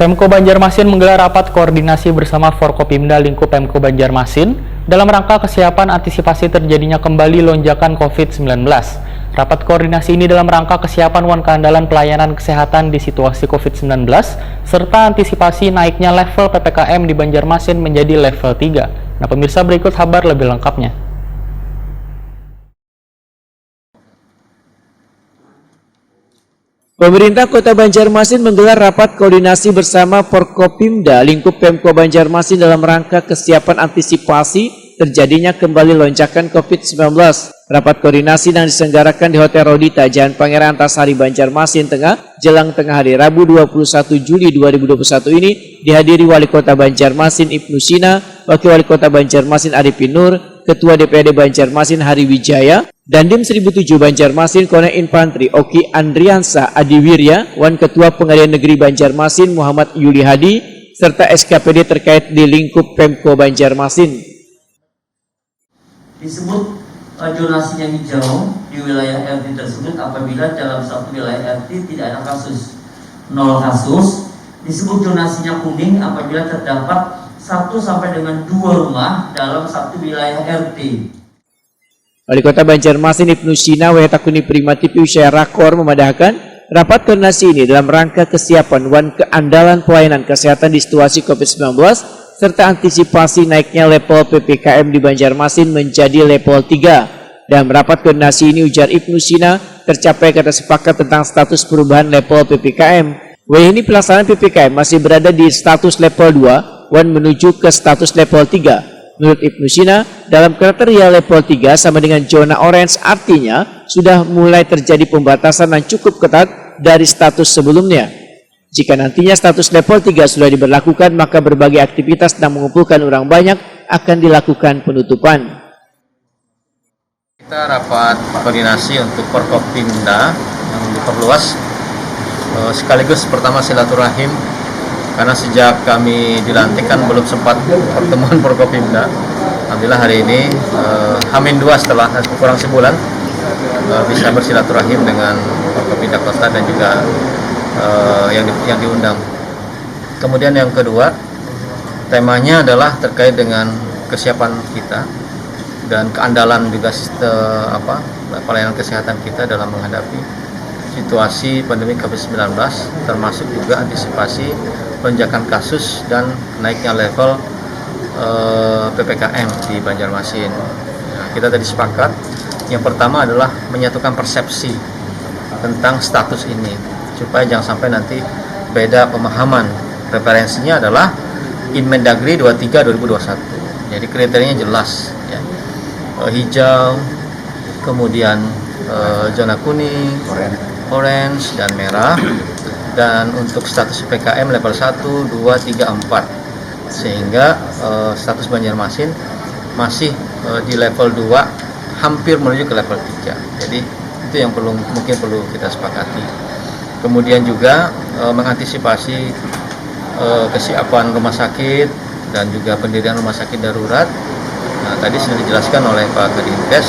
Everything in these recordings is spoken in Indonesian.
Pemko Banjarmasin menggelar rapat koordinasi bersama Forkopimda lingkup Pemko Banjarmasin dalam rangka kesiapan antisipasi terjadinya kembali lonjakan COVID-19. Rapat koordinasi ini dalam rangka kesiapan keandalan pelayanan kesehatan di situasi COVID-19 serta antisipasi naiknya level PPKM di Banjarmasin menjadi level 3. Nah, pemirsa, berikut kabar lebih lengkapnya. Pemerintah Kota Banjarmasin menggelar rapat koordinasi bersama Forkopimda lingkup Pemko Banjarmasin dalam rangka kesiapan antisipasi terjadinya kembali lonjakan COVID-19. Rapat koordinasi yang diselenggarakan di Hotel Rodita, Jalan Pangeran Antasari, Banjarmasin jelang tengah hari Rabu 21 Juli 2021 ini dihadiri Wali Kota Banjarmasin Ibnu Sina, Wakil Wali Kota Banjarmasin Arifin Nur, Ketua DPRD Banjarmasin Hari Wijaya, Dandim 1007 Banjarmasin Kolonel Infantri Oki Andriansa Adiwirya, Wan Ketua Pengadilan Negeri Banjarmasin Muhammad Yuli Hadi, serta SKPD terkait di lingkup Pemko Banjarmasin. Disebut zonasinya hijau di wilayah RT tersebut apabila dalam satu wilayah RT tidak ada kasus, 0 kasus. Disebut zonasinya kuning apabila terdapat 1 sampai dengan 2 rumah dalam satu wilayah RT. Wali Kota Banjarmasin Ibnu Sina Wetakuni Primati Piusaya Rakor memadahkan rapat koordinasi ini dalam rangka kesiapan keandalan pelayanan kesehatan di situasi COVID-19 serta antisipasi naiknya level PPKM di Banjarmasin menjadi level 3. Dalam rapat koordinasi ini, ujar Ibnu Sina, tercapai kata sepakat tentang status perubahan level PPKM. Ini pelaksanaan PPKM masih berada di status level 2 dan menuju ke status level 3. Menurut Ibnu Sina, dalam kriteria level 3 sama dengan zona orange, artinya sudah mulai terjadi pembatasan yang cukup ketat dari status sebelumnya. Jika nantinya status level 3 sudah diberlakukan, maka berbagai aktivitas yang mengumpulkan orang banyak akan dilakukan penutupan. Kita rapat koordinasi untuk Forkopimda yang diperluas, sekaligus pertama silaturahim, karena sejak kami dilantik kan belum sempat pertemuan Forkopimda. Alhamdulillah hari ini H-2 setelah kurang sebulan bisa bersilaturahim dengan Forkopimda Kota dan juga yang diundang. Kemudian yang kedua, temanya adalah terkait dengan kesiapan kita dan keandalan juga pelayanan kesehatan kita dalam menghadapi situasi pandemi COVID-19, termasuk juga antisipasi lonjakan kasus dan naiknya level PPKM di Banjarmasin. Nah, kita tadi sepakat yang pertama adalah menyatukan persepsi tentang status ini supaya jangan sampai nanti beda pemahaman. Referensinya adalah Inmendagri 23/2021. Jadi kriterianya jelas ya. Hijau, kemudian zona kuning, orange dan merah, dan untuk status PPKM level 1, 2, 3, 4, sehingga status Banjarmasin masih di level 2 hampir menuju ke level 3. Jadi itu yang mungkin perlu kita sepakati. Kemudian juga mengantisipasi kesiapan rumah sakit dan juga pendirian rumah sakit darurat. Nah, tadi sudah dijelaskan oleh Pak Kadinkes,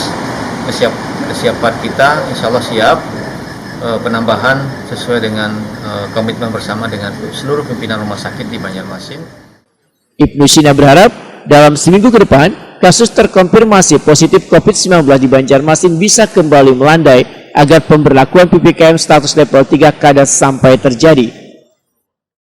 kesiapan kita insya Allah siap, penambahan sesuai dengan komitmen bersama dengan seluruh pimpinan rumah sakit di Banjarmasin. Ibnu Sina berharap dalam seminggu ke depan, kasus terkonfirmasi positif COVID-19 di Banjarmasin bisa kembali melandai agar pemberlakuan PPKM status level 3 kada sampai terjadi.